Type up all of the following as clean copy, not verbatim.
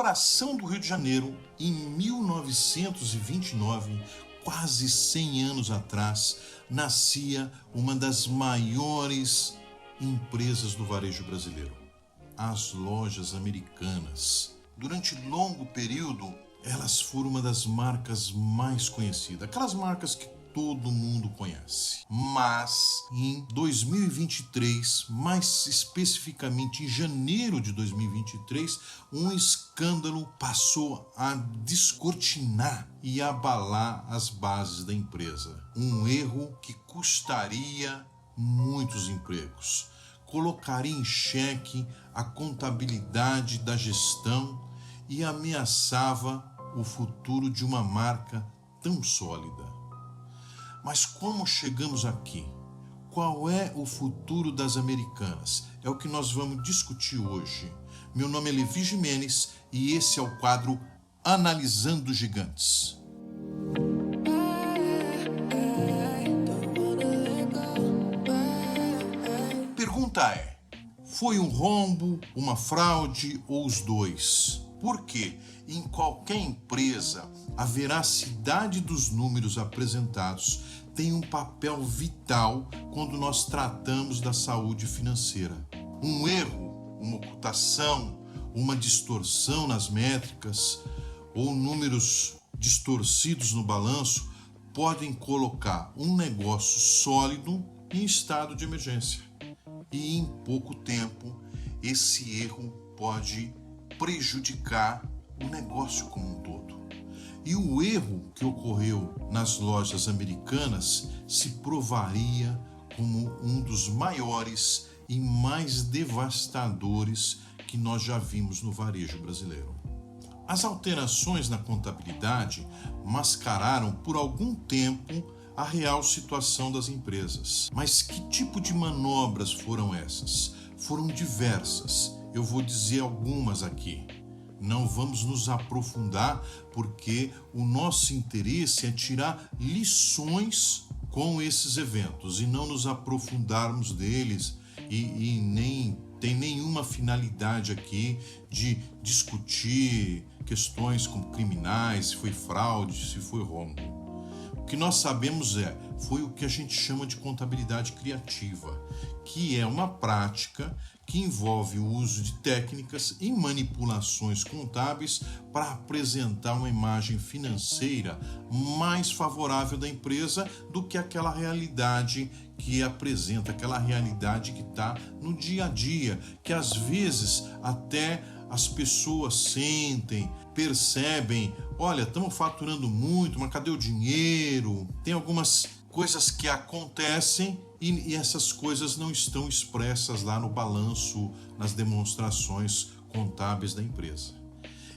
coração do Rio de Janeiro, em 1929, quase 100 anos atrás, nascia uma das maiores empresas do varejo brasileiro, as Lojas Americanas. Durante longo período, elas foram uma das marcas mais conhecidas, aquelas marcas que todo mundo conhece. Mas em 2023, mais especificamente em janeiro de 2023, um escândalo passou a descortinar e abalar as bases da empresa. Um erro que custaria muitos empregos, colocaria em xeque a contabilidade da gestão e ameaçava o futuro de uma marca tão sólida. Mas como chegamos aqui? Qual é o futuro das Americanas? É o que nós vamos discutir hoje. Meu nome é Levi Jimenez e esse é o quadro Analisando Gigantes. Pergunta é: foi um rombo, uma fraude ou os dois? Porque em qualquer empresa, a veracidade dos números apresentados tem um papel vital quando nós tratamos da saúde financeira. Um erro, uma ocultação, uma distorção nas métricas ou números distorcidos no balanço podem colocar um negócio sólido em estado de emergência. E em pouco tempo, esse erro pode prejudicar o negócio como um todo. E o erro que ocorreu nas Lojas Americanas se provaria como um dos maiores e mais devastadores que nós já vimos no varejo brasileiro. As alterações na contabilidade mascararam por algum tempo a real situação das empresas. Mas que tipo de manobras foram essas? Foram diversas. Eu vou dizer algumas aqui. Não vamos nos aprofundar porque o nosso interesse é tirar lições com esses eventos e não nos aprofundarmos deles e nem tem nenhuma finalidade aqui de discutir questões como criminais, se foi fraude, se foi rombo. O que nós sabemos foi o que a gente chama de contabilidade criativa, que é uma prática que envolve o uso de técnicas e manipulações contábeis para apresentar uma imagem financeira mais favorável da empresa do que aquela realidade que apresenta, aquela realidade que está no dia a dia, que às vezes até as pessoas sentem, percebem, olha, estamos faturando muito, mas cadê o dinheiro? Tem algumas coisas que acontecem e essas coisas não estão expressas lá no balanço, nas demonstrações contábeis da empresa.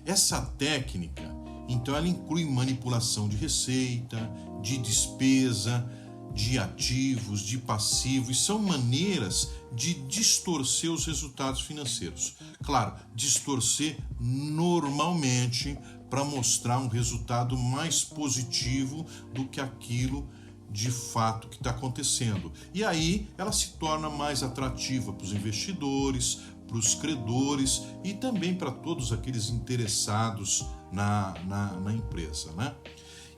Essa técnica, então, ela inclui manipulação de receita, de despesa, de ativos, de passivos, são maneiras de distorcer os resultados financeiros. Claro, distorcer normalmente para mostrar um resultado mais positivo do que aquilo de fato que está acontecendo. E aí ela se torna mais atrativa para os investidores, para os credores e também para todos aqueles interessados na empresa, né?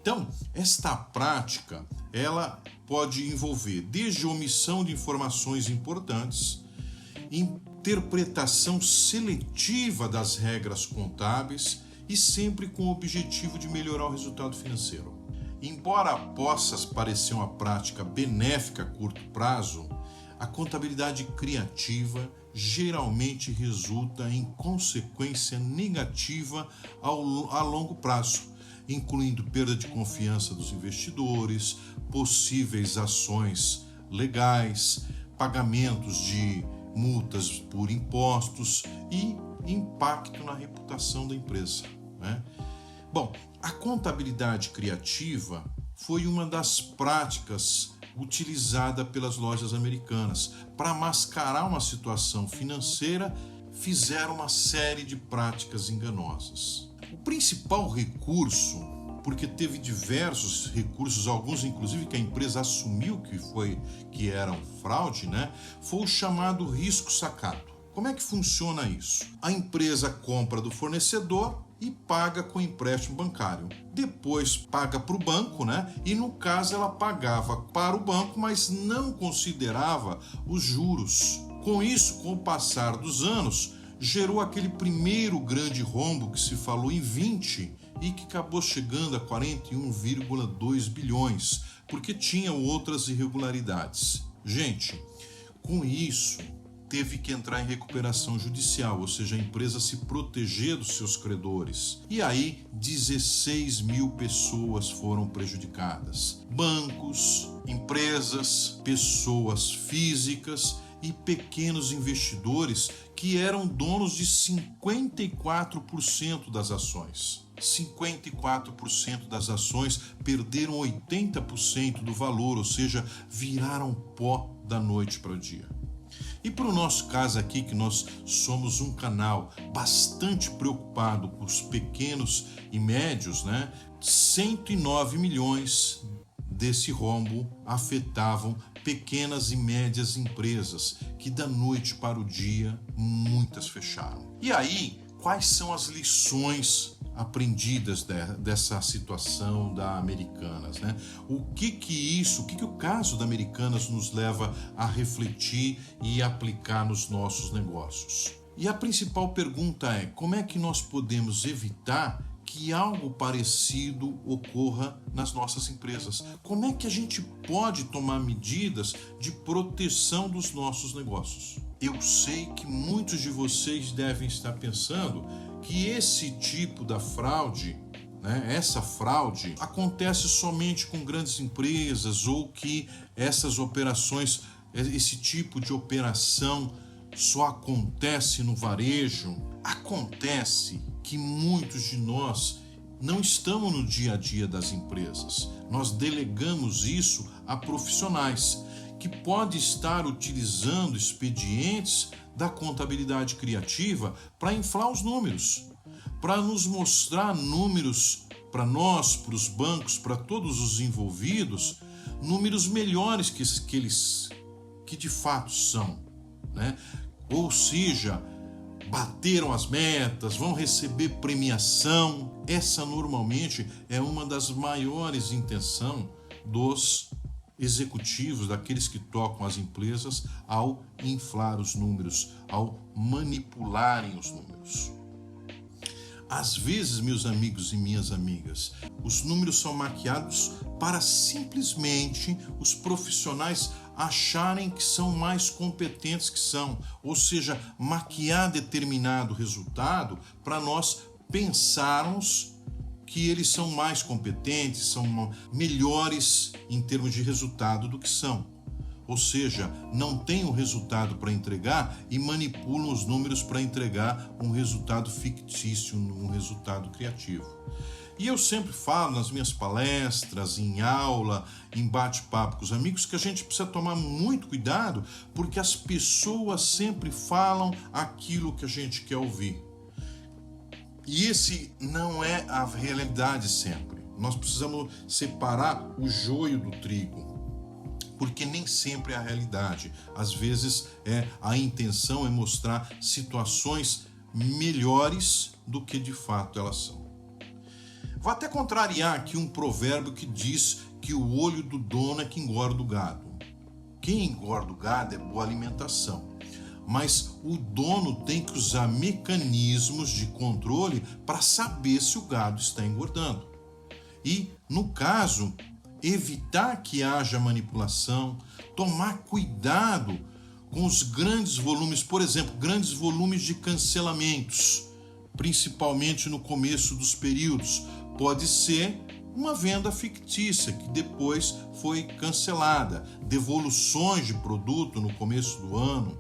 Então, esta prática, ela pode envolver desde omissão de informações importantes, interpretação seletiva das regras contábeis e sempre com o objetivo de melhorar o resultado financeiro. Embora possa parecer uma prática benéfica a curto prazo, a contabilidade criativa geralmente resulta em consequência negativa a longo prazo, incluindo perda de confiança dos investidores, possíveis ações legais, pagamentos de multas por impostos e impacto na reputação da empresa, né? Bom, a contabilidade criativa foi uma das práticas utilizada pelas Lojas Americanas para mascarar uma situação financeira. Fizeram uma série de práticas enganosas. O principal recurso, porque teve diversos recursos, alguns inclusive que a empresa assumiu que eram fraude, né? Foi o chamado risco sacado. Como é que funciona isso? A empresa compra do fornecedor e paga com empréstimo bancário. Depois paga para o banco, né? E no caso ela pagava para o banco, mas não considerava os juros. Com isso, com o passar dos anos, gerou aquele primeiro grande rombo que se falou em 20 e que acabou chegando a 41,2 bilhões, porque tinha outras irregularidades. Gente, com isso, teve que entrar em recuperação judicial, ou seja, a empresa se proteger dos seus credores. E aí, 16 mil pessoas foram prejudicadas. Bancos, empresas, pessoas físicas e pequenos investidores que eram donos de 54% das ações. 54% das ações perderam 80% do valor, ou seja, viraram pó da noite para o dia. E para o nosso caso aqui, que nós somos um canal bastante preocupado com os pequenos e médios, né? 109 milhões desse rombo afetavam pequenas e médias empresas, que da noite para o dia, muitas fecharam. E aí, quais são as lições aprendidas dessa situação da Americanas, né? O que o caso da Americanas nos leva a refletir e aplicar nos nossos negócios? E a principal pergunta é: como é que nós podemos evitar que algo parecido ocorra nas nossas empresas? Como é que a gente pode tomar medidas de proteção dos nossos negócios? Eu sei que muitos de vocês devem estar pensando que esse tipo da fraude, né, essa fraude, acontece somente com grandes empresas, ou que essas operações, esse tipo de operação só acontece no varejo. Acontece que muitos de nós não estamos no dia a dia das empresas. Nós delegamos isso a profissionais que podem estar utilizando expedientes da contabilidade criativa para inflar os números, para nos mostrar números para nós, para os bancos, para todos os envolvidos, números melhores que de fato são, né? Ou seja, bateram as metas, vão receber premiação. Essa normalmente é uma das maiores intenções dos executivos, daqueles que tocam as empresas, ao inflar os números, ao manipularem os números. Às vezes, meus amigos e minhas amigas, os números são maquiados para simplesmente os profissionais acharem que são mais competentes que são, ou seja, maquiar determinado resultado para nós pensarmos que eles são mais competentes, são melhores em termos de resultado do que são. Ou seja, não tem um resultado para entregar e manipulam os números para entregar um resultado fictício, um resultado criativo. E eu sempre falo nas minhas palestras, em aula, em bate-papo com os amigos, que a gente precisa tomar muito cuidado, porque as pessoas sempre falam aquilo que a gente quer ouvir. E esse não é a realidade sempre. Nós precisamos separar o joio do trigo, porque nem sempre é a realidade. Às vezes a intenção é mostrar situações melhores do que de fato elas são. Vou até contrariar aqui um provérbio que diz que o olho do dono é que engorda o gado. Quem engorda o gado é boa alimentação. Mas o dono tem que usar mecanismos de controle para saber se o gado está engordando. E, no caso, evitar que haja manipulação, tomar cuidado com os grandes volumes, por exemplo, grandes volumes de cancelamentos, principalmente no começo dos períodos. Pode ser uma venda fictícia que depois foi cancelada, devoluções de produto no começo do ano,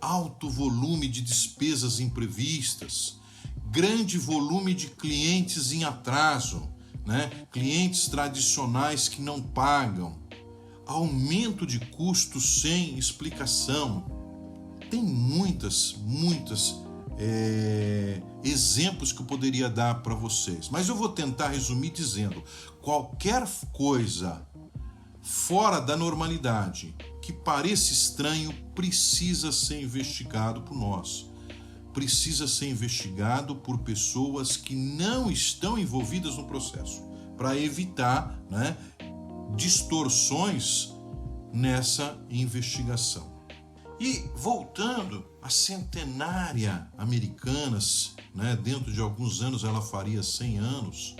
alto volume de despesas imprevistas, grande volume de clientes em atraso, né? Clientes tradicionais que não pagam, aumento de custos sem explicação. Tem muitos exemplos que eu poderia dar para vocês, mas eu vou tentar resumir dizendo: qualquer coisa fora da normalidade que que pareça estranho precisa ser investigado por nós. Precisa ser investigado por pessoas que não estão envolvidas no processo, para evitar, distorções nessa investigação. E voltando à centenária Americanas, dentro de alguns anos ela faria 100 anos,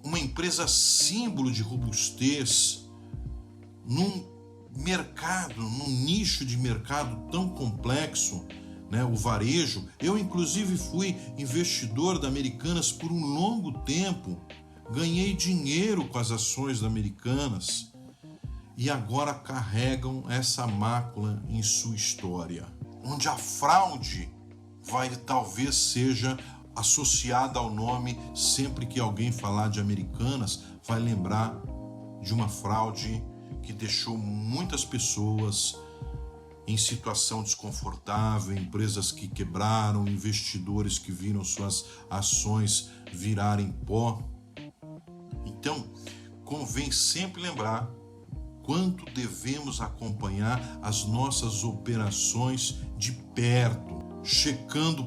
uma empresa símbolo de robustez num mercado, num nicho de mercado tão complexo, o varejo. Eu inclusive fui investidor da Americanas por um longo tempo, ganhei dinheiro com as ações da Americanas e agora carregam essa mácula em sua história, onde a fraude talvez seja associada ao nome. Sempre que alguém falar de Americanas, vai lembrar de uma fraude que deixou muitas pessoas em situação desconfortável, empresas que quebraram, investidores que viram suas ações virarem pó. Então, convém sempre lembrar quanto devemos acompanhar as nossas operações de perto, checando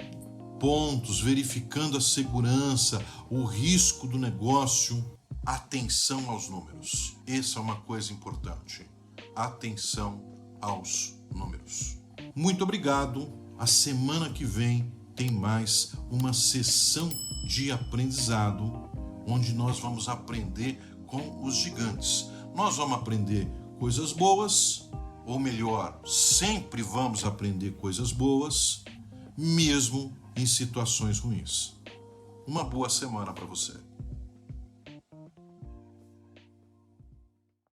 pontos, verificando a segurança, o risco do negócio. Atenção aos números. Essa é uma coisa importante. Atenção aos números. Muito obrigado. A semana que vem tem mais uma sessão de aprendizado, onde nós vamos aprender com os gigantes. Nós vamos aprender coisas boas, ou melhor, sempre vamos aprender coisas boas, mesmo em situações ruins. Uma boa semana para você.